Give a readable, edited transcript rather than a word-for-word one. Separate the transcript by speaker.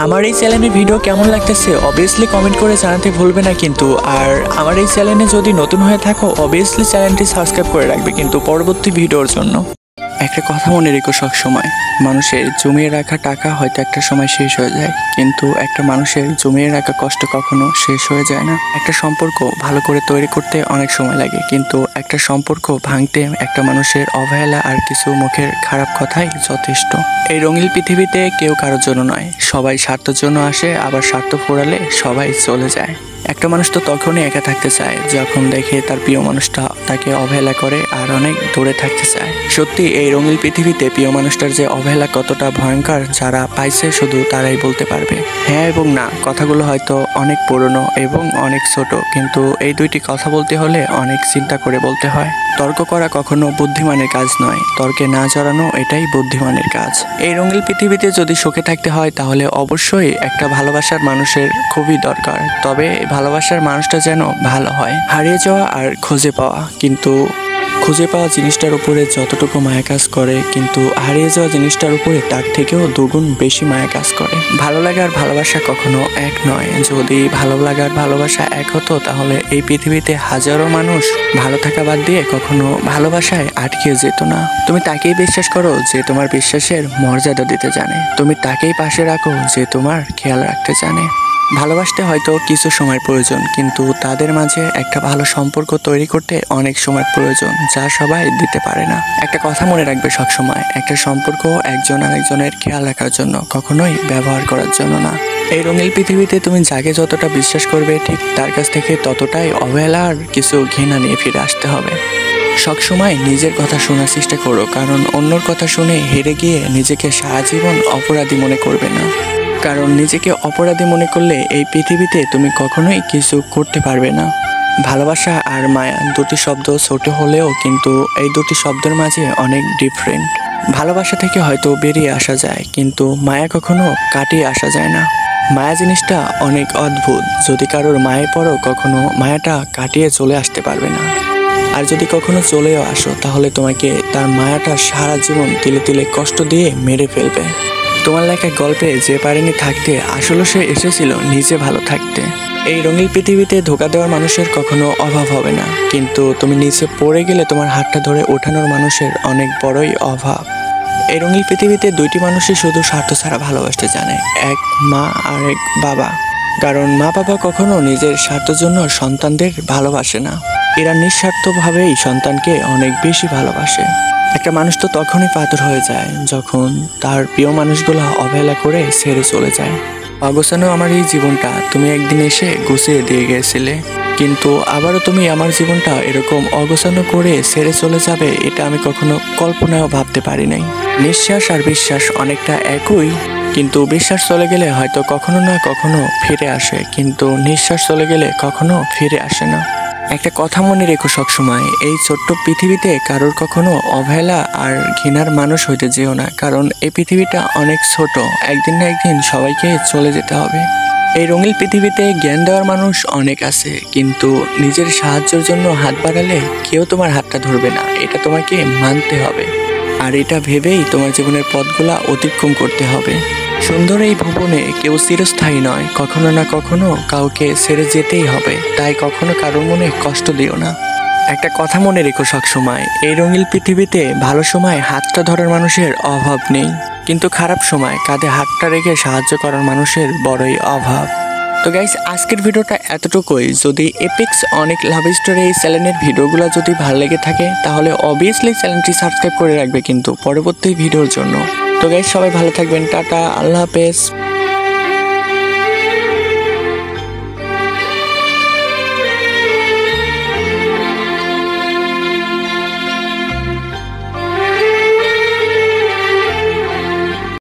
Speaker 1: আমার এই চ্যানেলের ভিডিও কেমন লাগতেছে অবভিয়াসলি কমেন্ট করে জানাতে ভুলবে না কিন্তু। আর আমার এই চ্যানেলে যদি নতুন হয়ে থাকো অবভিয়াসলি চ্যানেলটি সাবস্ক্রাইব করে রাখবে কিন্তু পরবর্তী ভিডিওর জন্য। একটা কথা মনে রেখো সব সময়, মানুষের জমিয়ে রাখা টাকা হয়তো একটা সময় শেষ হয়ে যায়, কিন্তু একটা মানুষের জমিয়ে রাখা কষ্ট কখনো শেষ হয়ে যায় না। একটা সম্পর্ক ভালো করে তৈরি করতে অনেক সময় লাগে, কিন্তু একটা সম্পর্ক ভাঙতে একটা মানুষের অবহেলা আর কিছু মুখের খারাপ কথাই যথেষ্ট। এই রঙিন পৃথিবীতে কেউ কারোর জন্য নয়, সবাই স্বার্থের জন্য আসে, আবার স্বার্থ ফুরালে সবাই চলে যায়। একটা মানুষ তো তখনই একা থাকতে চায় যখন দেখে তার প্রিয় মানুষটা তাকে অবহেলা করে আর অনেক দূরে থাকতে চায়। সত্যি এই রঙিন পৃথিবীতে প্রিয় মানুষটার যে অবহেলা কতটা ভয়ঙ্কর যারা পাইছে শুধু তারাই বলতে পারবে। হ্যাঁ এবং না কথাগুলো হয়তো অনেক পুরনো এবং অনেক ছোট, কিন্তু এই দুইটি কথা বলতে হলে অনেক চিন্তা করে বলতে হয়। তর্ক করা কখনো বুদ্ধিমানের কাজ নয়, তর্কে না জড়ানো এটাই বুদ্ধিমানের কাজ। এই রঙিন পৃথিবীতে যদি সুখে থাকতে হয় তাহলে অবশ্যই একটা ভালোবাসার মানুষের খুবই দরকার, তবে ভালোবাসার মানুষটা যেন ভালো হয়। হারিয়ে যাওয়া আর খুঁজে পাওয়া, কিন্তু খুঁজে পাওয়া জিনিসটার উপরে যতটুকু মায়া কাজ করে, কিন্তু হারিয়ে যাওয়া জিনিসটার উপরে তার থেকেও দুগুণ বেশি মায়া কাজ করে। ভালো লাগা আর ভালোবাসা কখনো এক নয়। যদি ভালো লাগা আর ভালোবাসা এক হতো তাহলে এই পৃথিবীতে হাজারো মানুষ ভালো থাকা বাদ দিয়ে কখনো ভালোবাসায় আটকে যেত না। তুমি তাকেই বিশ্বাস করো যে তোমার বিশ্বাসের মর্যাদা দিতে জানে, তুমি তাকেই পাশে রাখো যে তোমার খেয়াল রাখতে জানে। ভালোবাসতে হয়তো কিছু সময় প্রয়োজন, কিন্তু তাদের মাঝে একটা ভালো সম্পর্ক তৈরি করতে অনেক সময় প্রয়োজন, যা সবাই দিতে পারে না। একটা কথা মনে রাখবে সবসময়, একটা সম্পর্ক একজন আরেকজনের খেয়াল রাখার জন্য, কখনোই ব্যবহার করার জন্য না। এই রঙিন পৃথিবীতে তুমি যাকে যতটা বিশ্বাস করবে ঠিক তার কাছ থেকে ততটাই অবহেলা আর কিছু ঘৃণা নিয়ে ফিরে আসতে হবে। সবসময় নিজের কথা শোনার চেষ্টা করো, কারণ অন্যর কথা শুনে হেরে গিয়ে নিজেকে সারা জীবন অপরাধী মনে করবে না। কারণ নিজেকে অপরাধী মনে করলে এই পৃথিবীতে তুমি কখনোই কিছু করতে পারবে না। ভালোবাসা আর মায়া দুটি শব্দ ছোট হলেও কিন্তু এই দুটি শব্দের মাঝে অনেক ডিফারেন্ট। ভালোবাসা থেকে হয়তো বেরিয়ে আসা যায়, কিন্তু মায়া কখনো কাটিয়ে আসা যায় না। মায়া জিনিসটা অনেক অদ্ভুত, যদি কারোর মায়ে পড়ো কখনো মায়াটা কাটিয়ে চলে আসতে পারবে না। আর যদি কখনো চলেও আসো তাহলে তোমাকে তার মায়াটা সারা জীবন তিলে তিলে কষ্ট দিয়ে মেরে ফেলবে। তোমার লেখা গল্পে যে পারেনি থাকতে, আসলে সে এসেছিল নিজে ভালো থাকতে। এই রঙিন পৃথিবীতে ধোঁকা দেওয়ার মানুষের কখনো অভাব হবে না, কিন্তু তুমি নিচে পড়ে গেলে তোমার হাতটা ধরে ওঠানোর মানুষের অনেক বড়ই অভাব। এই রঙিন পৃথিবীতে দুইটি মানুষই শুধু স্বার্থ ছাড়া ভালোবাসতে জানে, এক মা আর এক বাবা। কারণ মা বাবা কখনো নিজের স্বার্থের জন্য সন্তানদের ভালোবাসে না, এরা নিঃস্বার্থভাবেই সন্তানকে অনেক বেশি ভালোবাসে। একটা মানুষ তো তখনই পাথর হয়ে যায় যখন তার প্রিয় মানুষগুলো অবহেলা করে ছেড়ে চলে যায়। অগোছানো আমার এই জীবনটা তুমি একদিন এসে গুছিয়ে দিয়ে গেছিলে, কিন্তু আবারও তুমি আমার জীবনটা এরকম অগোছানো করে ছেড়ে চলে যাবে এটা আমি কখনো কল্পনাও ভাবতে পারি নাই। নিঃশ্বাস আর বিশ্বাস অনেকটা একই, কিন্তু বিশ্বাস চলে গেলে হয়তো কখনো না কখনো ফিরে আসে, কিন্তু নিঃশ্বাস চলে গেলে কখনো ফিরে আসে না। একটা কথা মনে রেখো সবসময়, এই ছোট্ট পৃথিবীতে কারোর কখনো অবহেলা আর ঘৃণার মানুষ হইতে যেও না, কারণ এই পৃথিবীটা অনেক ছোট, একদিন না একদিন সবাইকে চলে যেতে হবে। এই রঙিন পৃথিবীতে জ্ঞান দেওয়ার মানুষ অনেক আছে, কিন্তু নিজের সাহায্যের জন্য হাত বাড়ালে কেউ তোমার হাতটা ধরবে না, এটা তোমাকে মানতে হবে। আর এটা ভেবেই তোমার জীবনের পথগুলা অতিক্রম করতে হবে। সুন্দর এই ভুবনে কেউ চিরস্থায়ী নয়, কখনো না কখনো কাউকে ছেড়ে যেতেই হবে, তাই কখনো কারোর মনে কষ্ট দিও না। একটা কথা মনে রেখো সবসময়, এই রঙিন পৃথিবীতে ভালো সময় হাতটা ধরার মানুষের অভাব নেই, কিন্তু খারাপ সময় কাঁধে হাতটা রেখে সাহায্য করার মানুষের বড়ই অভাব। তো গাইস আজকের ভিডিওটা এতটুকুই। যদি এপিক্স অনেক লাভ স্টোরি এই চ্যানেলের ভিডিওগুলো যদি ভালো লেগে থাকে তাহলে অবভিয়াসলি চ্যানেলটি সাবস্ক্রাইব করে রাখবে কিন্তু পরবর্তী ভিডিওর জন্য। তো গাইস সবাই ভালো থাকবেন, টাটা, আল্লাহ হাফেজ।